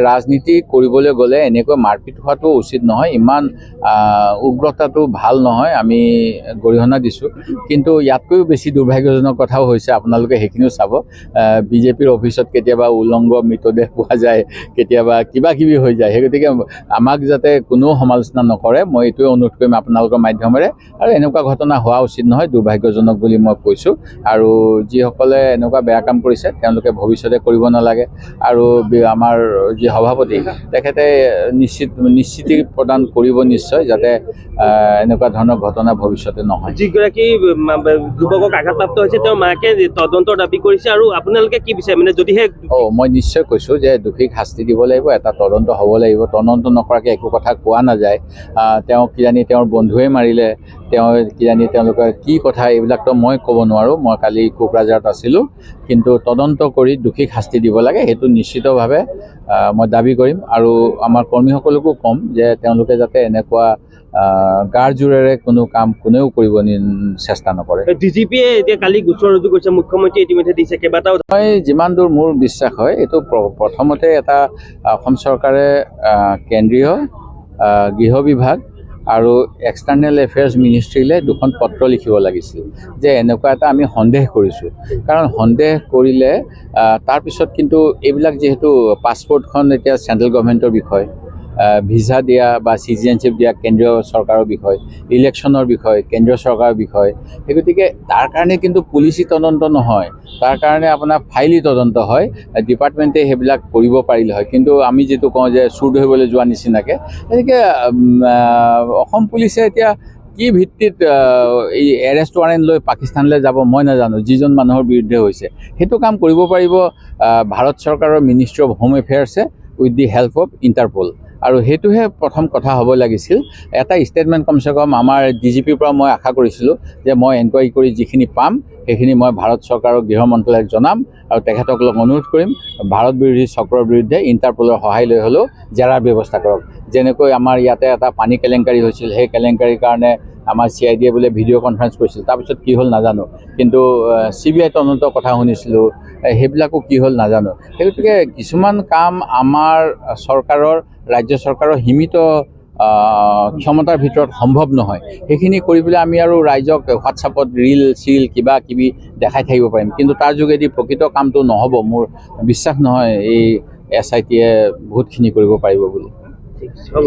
ৰাজনীতি কৰিবলৈ গ'লে এনেকৈ মাৰপিট হোৱাটো উচিত নহয়, ইমান উগ্ৰতাটো ভাল নহয়, আমি গৰিহণা দিছোঁ। কিন্তু ইয়াতকৈও বেছি দুৰ্ভাগ্যজনক কথাও হৈছে, আপোনালোকে সেইখিনিও চাব। বিজেপিৰ অফিচত কেতিয়াবা উলংগ মৃতদেহ পোৱা যায়, কেতিয়াবা কিবা কিবি হৈ যায়। সেই গতিকে আমাক যাতে কোনো সমালোচনা নকৰে, মই এইটোৱে অনুৰোধ কৰিম আপোনালোকৰ মাধ্যমেৰে। আৰু এনেকুৱা ঘটনা হোৱা উচিত নহয়, দুৰ্ভাগ্যজনক বুলি মই কৈছোঁ। আৰু যিসকলে এনেকুৱা বেয়া কাম কৰিছে তেওঁলোকে ভৱিষ্যতে কৰিব নালাগে। আৰু আমাৰ যি সভাপতি তেখেতে নিশ্চিতি প্ৰদান কৰিব নিশ্চয়, যাতে এনেকুৱা ধৰণৰ ঘটনা ভৱিষ্যতে নহয়। যিগৰাকী যুৱকক আঘাতপ্ৰাপ্ত হৈছে তেওঁৰ মাকে তদন্তৰ দাবী কৰিছে, আৰু আপোনালোকে কি বিচাৰে মানে যদিহে মই নিশ্চয় কৈছোঁ যে দোষীক শাস্তি দিব লাগিব, এটা তদন্ত হ'ব লাগিব। তদন্ত নকৰাকৈ একো কথা কোৱা নাযায়। তেওঁ কিজানি তেওঁৰ বন্ধুৱে মাৰিলে, কিজানি তেওঁলোকৰ কি কথা, এইবিলাকতো মই ক'ব নোৱাৰোঁ। মই কালি কোকৰাঝাৰত আছিলোঁ, কিন্তু তদন্ত কৰি দোষীক শাস্তি দিব লাগে, সেইটো নিশ্চিতভাৱে মই দাবী কৰিম। আৰু আমাৰ কৰ্মীসকলকো ক'ম যে তেওঁলোকে যাতে এনেকুৱা গাৰ জোৰেৰে কোনো কাম কোনেও কৰিব চেষ্টা নকৰে। ডিজিপিয়ে এতিয়া কালি গোচৰ ৰুজু কৰিছে, মুখ্যমন্ত্ৰীয়ে ইতিমধ্যে দিছে কেইবাটাও। মই যিমান দূৰ মোৰ বিশ্বাস হয়, এইটো প্ৰথমতে এটা অসম চৰকাৰে কেন্দ্ৰীয় গৃহ বিভাগ আৰু এক্সটাৰ্নেল এফেয়াৰ্ছ মিনিষ্ট্ৰীলৈ দুখন পত্ৰ লিখিব লাগিছিল যে এনেকুৱা এটা আমি সন্দেহ কৰিছোঁ। কাৰণ সন্দেহ কৰিলে তাৰপিছত কিন্তু এইবিলাক যিহেতু পাছপৰ্টখন এতিয়া চেণ্ট্ৰেল গভৰ্ণমেণ্টৰ বিষয়, ভিছা দিয়া বা চিটিজেনশ্বিপ দিয়া কেন্দ্ৰীয় চৰকাৰৰ বিষয়, ইলেকশ্যনৰ বিষয় কেন্দ্ৰীয় চৰকাৰৰ বিষয়। সেই গতিকে তাৰ কাৰণে কিন্তু পুলিচি তদন্ত নহয়, তাৰ কাৰণে আপোনাৰ ফাইলি তদন্ত হয়। ডিপাৰ্টমেণ্টে সেইবিলাক কৰিব পাৰিলে হয়, কিন্তু আমি যিটো কওঁ যে চুৰ ধৰিবলৈ যোৱা নিচিনাকৈ। গতিকে অসম পুলিচে এতিয়া কি ভিত্তিত এই এৰেষ্ট ৱাৰেণ্ট লৈ পাকিস্তানলৈ যাব মই নাজানো, যিজন মানুহৰ বিৰুদ্ধে হৈছে। সেইটো কাম কৰিব পাৰিব ভাৰত চৰকাৰৰ মিনিষ্ট্ৰী অফ হোম এফেয়াৰ্ছে with the help of Interpol. আৰু সেইটোহে প্ৰথম কথা হ'ব লাগিছিল। এটা ষ্টেটমেণ্ট কমচে কম আমাৰ ডিজিপিৰ পৰা মই আশা কৰিছিলোঁ যে মই এনকুৱাৰী কৰি যিখিনি পাম সেইখিনি মই ভাৰত চৰকাৰৰ গৃহ মন্ত্ৰালয়ক জনাম, আৰু তেখেতসকলক অনুৰোধ কৰিম ভাৰত বিৰোধী চক্ৰৰ বিৰুদ্ধে ইণ্টাৰপলৰ সহায় লৈ হ'লেও জেৰাৰ ব্যৱস্থা কৰক। যেনেকৈ আমাৰ ইয়াতে এটা পানী কেলেংকাৰী হৈছিল, সেই কেলেংকাৰীৰ কাৰণে আমাৰ CIDয়ে বোলে ভিডিঅ' কনফাৰেঞ্চ কৰিছিল, তাৰপিছত কি হ'ল নাজানো। কিন্তু CBI তদন্তৰ কথা শুনিছিলোঁ, সেইবিলাকো কি হ'ল নাজানো। সেই গতিকে কিছুমান কাম আমাৰ চৰকাৰৰ, ৰাজ্য চৰকাৰৰ সীমিত ক্ষমতাৰ ভিতৰত সম্ভৱ নহয়। সেইখিনি কৰিবলৈ আমি আৰু ৰাইজক হোৱাটছআপত ৰীল চিল কিবা কিবি দেখাই থাকিব পাৰিম, কিন্তু তাৰ যোগেদি প্ৰকৃত কামটো নহ'ব। মোৰ বিশ্বাস নহয় এই SITয়ে বহুতখিনি কৰিব পাৰিব বুলি। হ'ব।